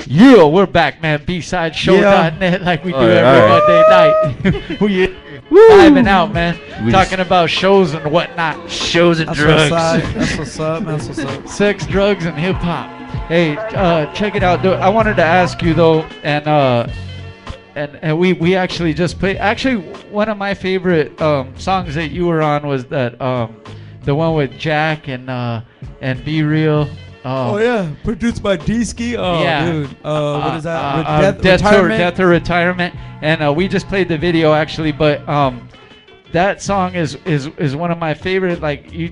Yeah, we're back, man. B-sideshow.net like we do every Monday night. We vibing out, man. Talking about shows and whatnot. Shows and drugs. That's what's up. That's what's up. Sex, drugs, and hip hop. Hey, check it out. I wanted to ask you though, and we actually just played. Actually, one of my favorite songs that you were on was that the one with Jack and Be Real. Oh yeah, produced by D-Ski. Oh yeah. Dude, what is that? Death or Retirement. And we just played the video actually, but that song is one of my favorite. Like you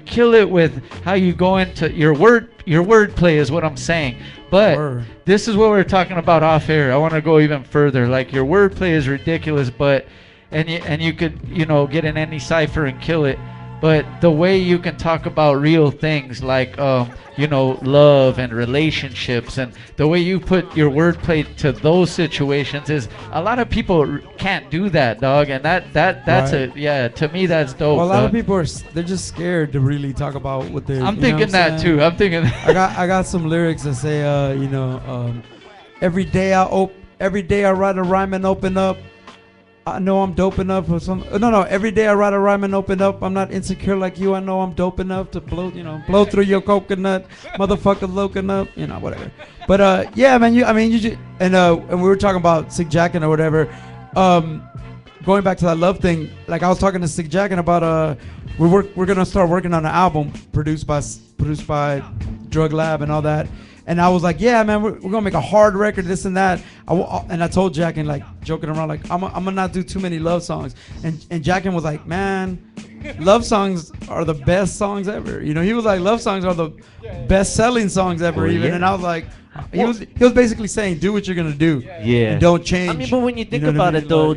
kill it with how you go into your wordplay is what I'm saying. But this is what we're talking about off air. I want to go even further. Like your wordplay is ridiculous, but and you could get in any cipher and kill it. But the way you can talk about real things like, love and relationships, and the way you put your wordplay to those situations is a lot of people can't do that, dog. And that's right. To me that's dope. Well, a lot of people they're just scared to really talk about what they're. I'm thinking that too. I'm thinking. I got some lyrics that say, every day I write a rhyme and open up. I know I'm dope enough for some. No. Every day I write a rhyme and open up. I'm not insecure like you. I know I'm dope enough to blow through your coconut, motherfucker, coconut, whatever. But yeah, man. You just and we were talking about Sick Jackin' or whatever. Going back to that love thing, like I was talking to Sick Jackin' about we're gonna start working on an album produced by Drug Lab and all that. And I was like, yeah, man, we're gonna make a hard record, this and that. And I told Jackin', like, joking around, like, I'm gonna not do too many love songs. And Jackin' was like, man, love songs are the best songs ever. He was like, love songs are the best-selling songs ever, even. Yeah. And I was like, he was basically saying, do what you're gonna do. Yeah. And don't change. I mean, but when you think about it, though,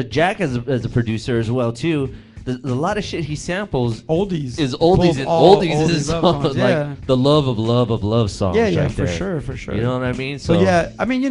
Jack as a producer as well too. A lot of shit he samples oldies is oldies and oldies is songs, yeah. Like the love of love songs. Yeah, right for there. sure. You know what I mean? So yeah, I mean,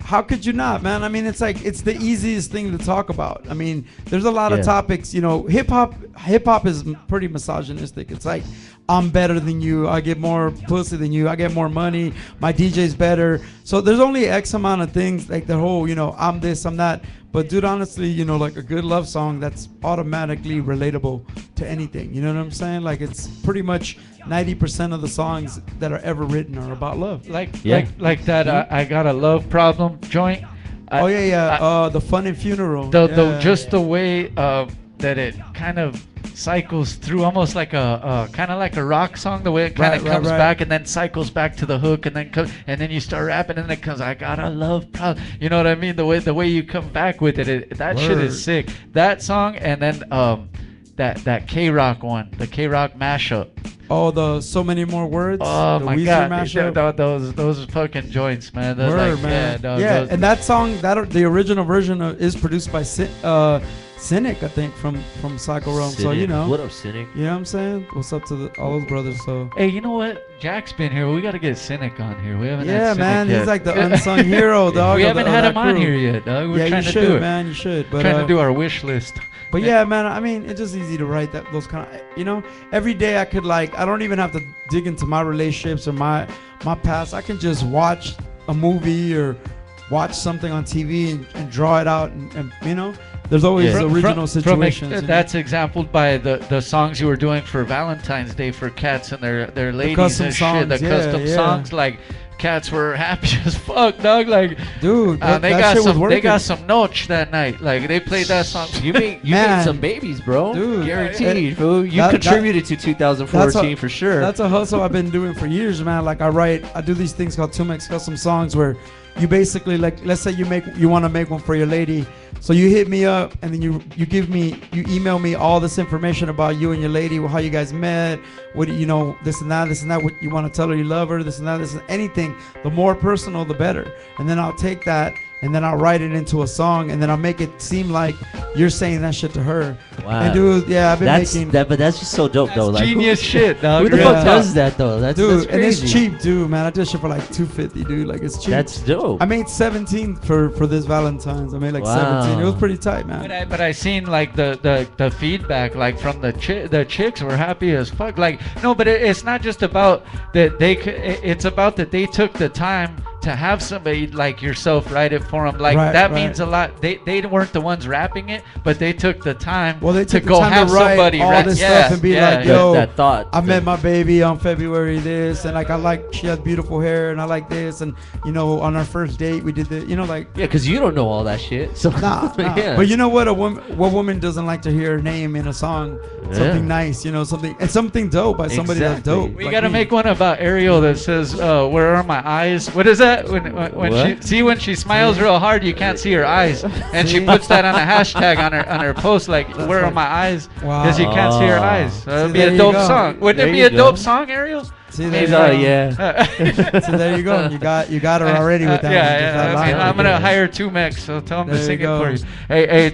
how could you not, man? I mean, it's like it's the easiest thing to talk about. I mean, there's a lot of topics. Hip hop is pretty misogynistic. It's like I'm better than you. I get more pussy than you. I get more money. My DJ's better. So there's only X amount of things, like the whole, I'm this, I'm that. But dude, honestly, like a good love song, that's automatically relatable to anything. You know what I'm saying? Like it's pretty much 90% of the songs that are ever written are about love. Like that. I got a love problem joint. The Fun and Funeral. Just the way that it kind of cycles through, almost like a kind of like a rock song, the way it kind of comes back and then cycles back to the hook and then you start rapping and then it comes, I got a love problem. You know what I mean? The way you come back with it, that shit is sick. That song and then that K-Rock one, the K-Rock mashup. Oh, the So Many More Words. Oh the my Weezer God, those fucking joints, man. Man. And that song, the original version is produced by Cynic, I think, from Psycho Realm. Cynic. So what up, Cynic? You know what I'm saying? What's up to all those brothers? So hey, you know what? Jack's been here. We got to get Cynic on here. We haven't. Yeah, had man, Cynic he's like the unsung hero, dog. We haven't had him on here yet, dog. We're trying to do it, man. You should. But trying to do our wish list. But yeah, man. I mean, it's just easy to write those kind of. Every day I could I don't even have to dig into my relationships or my past. I can just watch a movie or watch something on TV and draw it out and there's always original situations. That's exampled by the songs you were doing for Valentine's Day for cats and their ladies custom and songs, shit. The custom songs, like cats were happy as fuck, dog. Like, dude, they got some notch that night. Like they played that song. You made some babies, bro. Dude, guaranteed, fool. You contributed to 2014 for sure. That's a hustle I've been doing for years, man. Like I do these things called Tumex custom songs where you basically, like, let's say you want to make one for your lady. So you hit me up and then you email me all this information about you and your lady, how you guys met, what this and that, what you want to tell her you love her, this and that, anything. The more personal, the better. And then I'll take that and then I'll write it into a song, and then I'll make it seem like you're saying that shit to her. Wow. And dude, yeah, I've been That's making that, but that's just so dope though. Like Genius shit, dog. who the Yeah. fuck does that though? That's dude, that's and it's crazy. cheap, dude, man. I did shit for like $250, dude. Like it's cheap. That's dope. I made 17 for this Valentine's. I made like Wow. 17. It was pretty tight, man. But I seen like the feedback like from the chicks were happy as fuck. Like no, but it's not just about that it's about that they took the time to have somebody like yourself write it for them. Like Right, that right. means a lot. They weren't the ones rapping it, but they took the time Well, they to took the go time have to write somebody all rap. this Yeah, stuff and be yeah, like, yeah. yo, that thought. I met my baby on February this, and like I like she has beautiful hair, and I like this, and you know on our first date we did this, you know like Yeah, because you don't know all that shit. So nah. yeah. But you know what what woman doesn't like to hear her name in a song, something nice, you know something dope by somebody that's Exactly. dope. We like gotta me. make one about Ariel that says, "Where are my eyes?" What is that? When What? when she smiles real hard, you can't see her eyes, and she puts that on a hashtag on her post like, "Where are my eyes?" Wow. Because you can't see her Oh. eyes. So it'd See, be there a you dope go. song. Wouldn't There it be you a dope go. song, Ariel? See, there He's you oh go. yeah. So there you go. You got her already with that. Yeah, one. Just yeah. that I line mean, right I'm gonna there. hire Tumex, so tell him to There sing you it for go. you. Hey,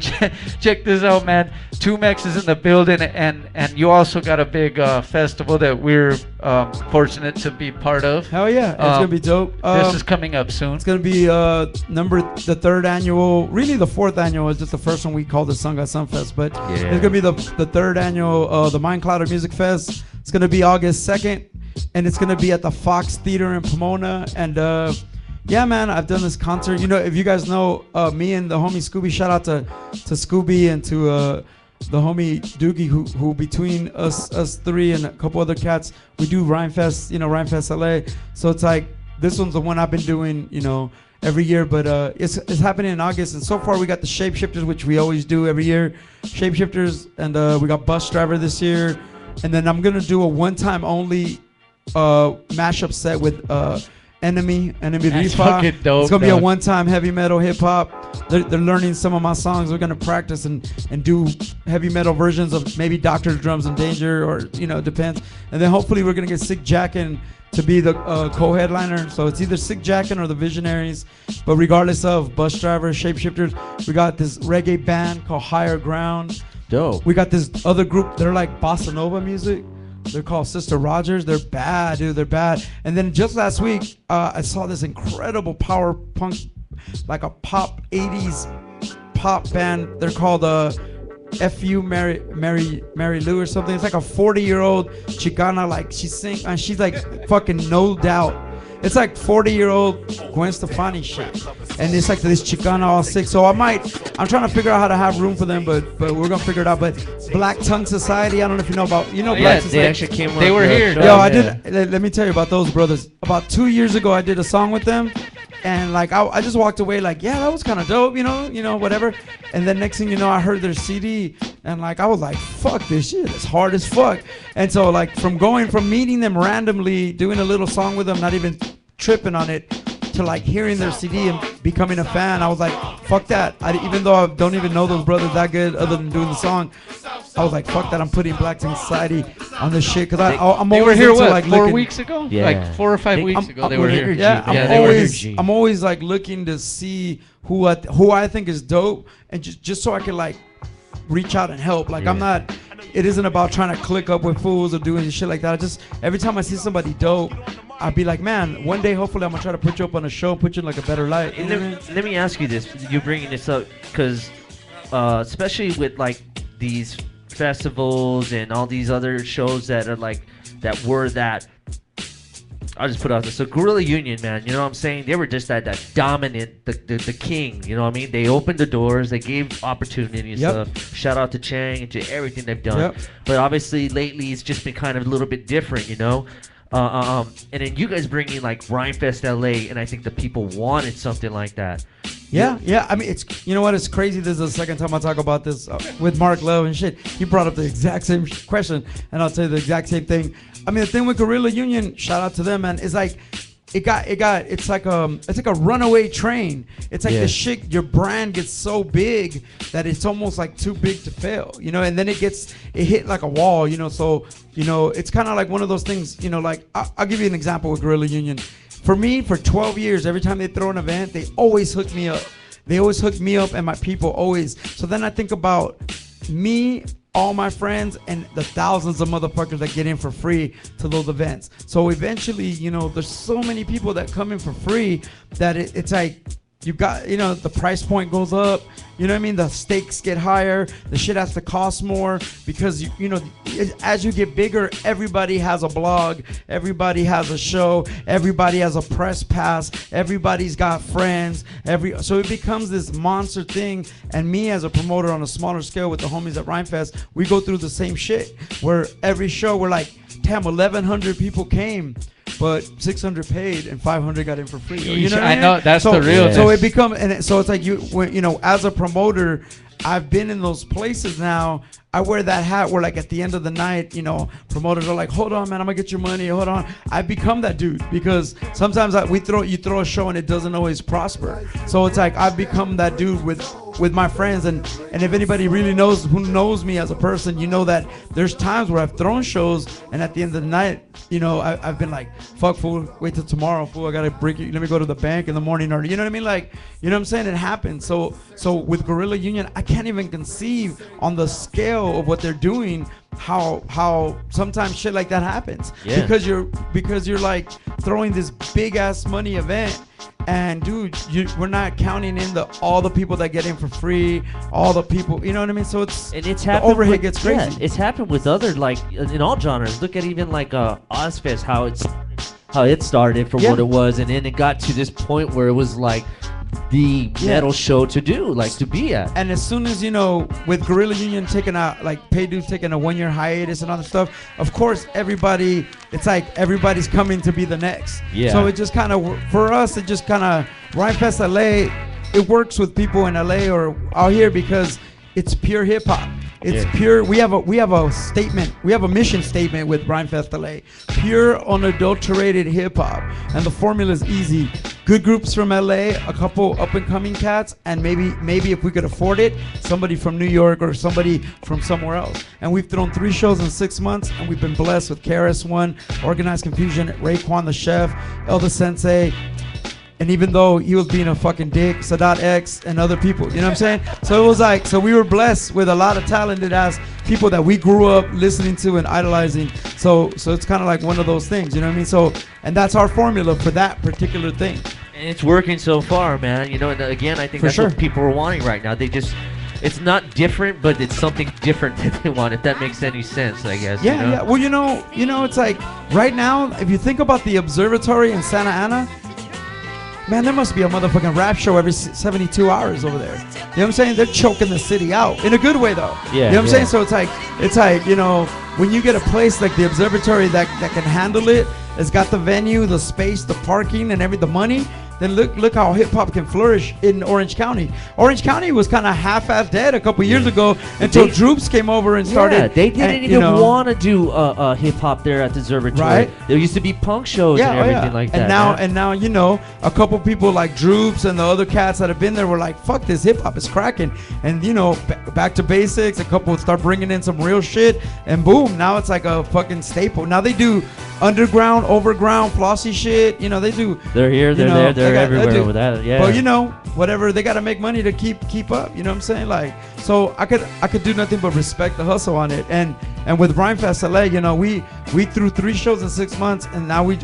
check this out, man. Tumex is in the building, and you also got a big festival that we're fortunate to be part of. Hell yeah, it's gonna be dope. This is coming up soon. It's gonna be the third annual, really the fourth annual. It's just the first one we called the Sun God Sunfest, but it's gonna be the third annual the Mind Clouder Music Fest. It's gonna be August 2nd, and it's gonna be at the Fox Theater in Pomona. And yeah, man, I've done this concert. You know, if you guys know me and the homie Scooby, shout out to Scooby and to the homie Doogie, who between us three and a couple other cats, we do Rhymefest, Rhymefest LA. So it's like this one's the one I've been doing, every year, but it's happening in August. And so far we got the Shapeshifters, which we always do every year, Shapeshifters, and we got Bus Driver this year. And then I'm gonna do a one-time only mashup set with Enemy That's Rifa. fucking dope, It's gonna be a dog. one-time heavy metal hip hop. They're learning some of my songs. We're gonna practice and do heavy metal versions of maybe Doctor's Drums and Danger, or it depends. And then hopefully we're gonna get Sick Jackin' to be the co-headliner. So it's either Sick Jackin' or the Visionaries. But regardless of Bus Driver, Shapeshifters, we got this reggae band called Higher Ground. Dope. We got this other group. They're like bossa nova music. They're called Sister Rogers. They're bad, dude. They're bad. And then just last week, I saw this incredible power punk, like a pop 80s pop band. They're called F.U. Mary Lou or something. It's like a 40-year-old Chicana. Like she's like fucking No Doubt. It's like 40-year-old Gwen Stefani shit. And it's like this Chicana all sick. So I'm trying to figure out how to have room for them, but we're gonna figure it out. But Black Tongue Society, I don't know if you know about Black Yeah, Society. They actually came. They on were the here. show, Yo, I yeah. did. Let me tell you about those brothers. About 2 years ago, I did a song with them, and like I just walked away like, yeah, that was kind of dope, whatever. And then next thing you know, I heard their CD, and like I was like, fuck this shit, it's hard as fuck. And so like from meeting them randomly, doing a little song with them, not even tripping on it, to like hearing their CD and becoming a fan, I was like, fuck that. Even though I don't even know those brothers that good, other than doing the song, I was like, fuck that. I'm putting Black Tongue Society on this shit, because I'm They were always here into, what, like 4 looking, weeks ago? Yeah. Like 4 or 5 weeks ago they were here. Yeah, they were here. I'm always like looking to see who I think is dope, and just so I can like reach out and help. Like it isn't about trying to click up with fools or doing shit like that. I just, every time I see somebody dope, I'd be like, man, one day hopefully I'm gonna try to put you up on a show, put you in like a better light. And let me ask you this: you're bringing this up because, especially with like these festivals and all these other shows that are like that. I'll just put it out there. So Guerrilla Union, man, you know what I'm saying? They were just that dominant, the king, you know what I mean? They opened the doors, they gave opportunity and stuff. Shout out to Chang and to everything they've done. Yep. But obviously lately it's just been kind of a little bit different, you know? And then you guys bringing like Rhymefest LA, and I think the people wanted something like that. Yeah. I mean, it's, you know what? It's crazy. This is the second time I talk about this with Mark Love and shit. He brought up the exact same question, and I'll tell you the exact same thing. I mean, the thing with Guerrilla Union, shout out to them, man, is like it's like a runaway train. It's like the shit, your brand gets so big that it's almost like too big to fail, and then it hit like a wall, so it's kind of like one of those things, like I'll give you an example with Guerrilla Union. For me, for 12 years, every time they throw an event, they always hook me up. they always hook me up and my people always. So then I think about me, all my friends, and the thousands of motherfuckers that get in for free to those events. So eventually, you know, there's so many people that come in for free that it's like, you got, you know, the price point goes up. You know what I mean? The stakes get higher. The shit has to cost more because you know, as you get bigger, everybody has a blog, everybody has a show, everybody has a press pass, everybody's got friends. So it becomes this monster thing. And me as a promoter on a smaller scale with the homies at Rhymefest, we go through the same shit. Where every show we're like, damn, 1,100 people came, but 600 paid and 500 got in for free. You know what I mean? know that's the real. So it becomes, and so it's like you know, as a promoter, I've been in those places now. I wear that hat where, like, at the end of the night, you know, promoters are like, "Hold on, man, I'm gonna get your money. Hold on." I become that dude because sometimes you throw a show and it doesn't always prosper. So it's like I've become that dude with my friends, and if anybody really knows me as a person, you know that there's times where I've thrown shows and at the end of the night, you know, I've been like, "Fuck, fool, wait till tomorrow, fool. I gotta break it. Let me go to the bank in the morning," or you know what I mean? Like, you know what I'm saying? It happens. So with Guerrilla Union, I can't even conceive on the scale of what they're doing, how sometimes shit like that happens. Yeah. Because you're like throwing this big ass money event, and dude, we're not counting in all the people that get in for free, all the people, you know what I mean? So it's happened. The overhead gets crazy. Yeah, it's happened with other, like, in all genres. Look at even like Ozfest, how it started from what it was, and then it got to this point where it was like the metal show to be at. And as soon as, you know, with Guerrilla Union taking out, like, Paydu's taking a 1-year hiatus and other stuff, of course it's like everybody's coming to be the next. Yeah. So it just kind of, for us, it just kind of, Rhymefest LA, it works with people in LA or out here because it's pure hip hop. It's pure. We have a statement. We have a mission statement with Rhymefest LA. Pure, unadulterated hip hop, and the formula is easy. Good groups from LA, a couple up and coming cats, and maybe if we could afford it, somebody from New York or somebody from somewhere else. And we've thrown 3 shows in 6 months, and we've been blessed with KRS-One, Organized Confusion, Raekwon the Chef, Elder Sensei. And even though he was being a fucking dick, Sadat X and other people, you know what I'm saying? So it was like, so we were blessed with a lot of talented ass people that we grew up listening to and idolizing. So it's kind of like one of those things, you know what I mean? So, and that's our formula for that particular thing. And it's working so far, man. You know, and again, I think that's what people are wanting right now. It's not different, but it's something different that they want, if that makes any sense, I guess. Yeah, you know? yeah. Well, you know, it's like right now, if you think about the observatory in Santa Ana, man, there must be a motherfucking rap show every 72 hours over there. You know what I'm saying? They're choking the city out in a good way, though. Yeah. You know what I'm saying? So it's like, you know, when you get a place like the observatory that can handle it, it's got the venue, the space, the parking, and the money. Then look how hip hop can flourish in Orange County. Orange County was kind of half-ass dead a couple years ago until Droops came over and started. Yeah, they didn't even want to do hip hop there at the observatory. Right. There used to be punk shows and everything like that. And now, you know, a couple people like Droops and the other cats that have been there were like, fuck this, hip hop is cracking. And you know, back to basics. A couple start bringing in some real shit, and boom, now it's like a fucking staple. Now they do underground, overground, flossy shit. You know, they do. They're here, they're there, they're everywhere with that. Yeah. But you know, whatever, they gotta make money to keep up. You know what I'm saying? Like, so I could do nothing but respect the hustle on it. And with Rhymefest LA, you know, we threw 3 shows in 6 months, and now we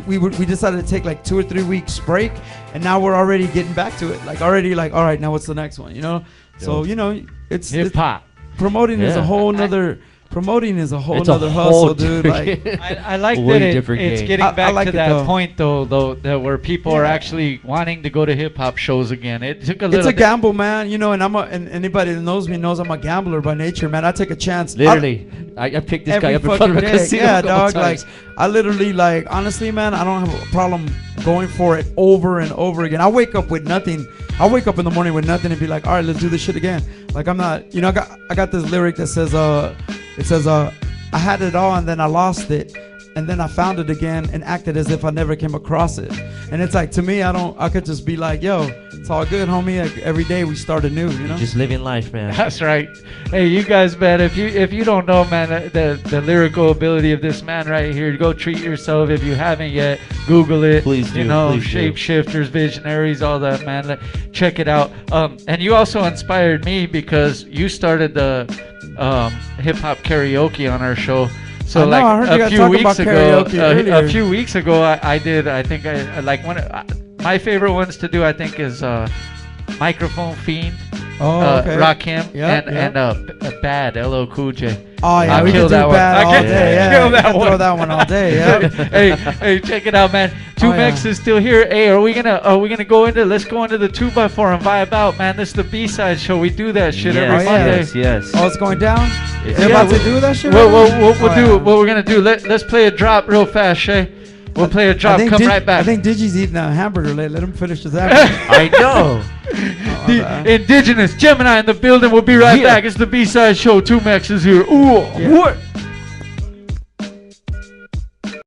decided to take like 2 or 3 weeks break, and now we're already getting back to it. Like already, like, all right, now what's the next one? You know? So you know, it's hip hop. Promoting is a whole nother. Promoting is a whole It's nother hustle, dude. Like, I like Way that different it's game. getting back like to it, that though. point, though, that where people are actually wanting to go to hip hop shows again. It took a little. it's a gamble, man. You know, and anybody that knows me knows I'm a gambler by nature, man. I take a chance. Literally, I picked this guy up in fucking front of a day. casino. Yeah, a couple dog. times. Like, I literally, like, honestly, man, I don't have a problem going for it over and over again. I wake up with nothing. I wake up in the morning with nothing and be like, all right, let's do this shit again. Like, I'm not, you know, I got this lyric that says, I had it all and then I lost it, and then I found it again and acted as if I never came across it. And it's like, to me, I could just be like, yo, It's all good, homie. Like, every day we start anew, you know. Just living life, man. That's right. Hey, you guys, man. If you don't know, man, the lyrical ability of this man right here, go treat yourself. If you haven't yet, Google it. Please do. You know, please do. shapeshifters, visionaries, all that, man. Check it out. And you also inspired me because you started the hip hop karaoke on our show. So I know, I heard you a guys few talking weeks about ago, karaoke earlier. a few weeks ago, I did. I think I like one. My favorite ones to do, I think, is Microphone Fiend, Oh, okay. Rakim, Yep, and Bad, LL Cool J. Oh yeah, I'll we kill can do that one. bad I all can day. Yeah, kill we that can one. throw that one all day. Yeah. hey, check it out, man. Two Oh, yeah. Mex is still here. Hey, are we gonna go into? Let's go into the 2x4 and vibe out, man. This is the B-side show. We do that shit every Yes, Monday. yes, yes. Oh, it's going down. It's- They're Yeah, about to do that shit. We'll right now? do Oh, yeah. what we're gonna do. Let's play a drop real fast, Shay. We'll play a drop. Come right back. I think Digi's eating a hamburger. Let him finish his hamburger. I know. The indigenous Gemini in the building. We'll be right Yeah. back. It's the B-side show. Two Mex is here. Ooh, Yeah. what?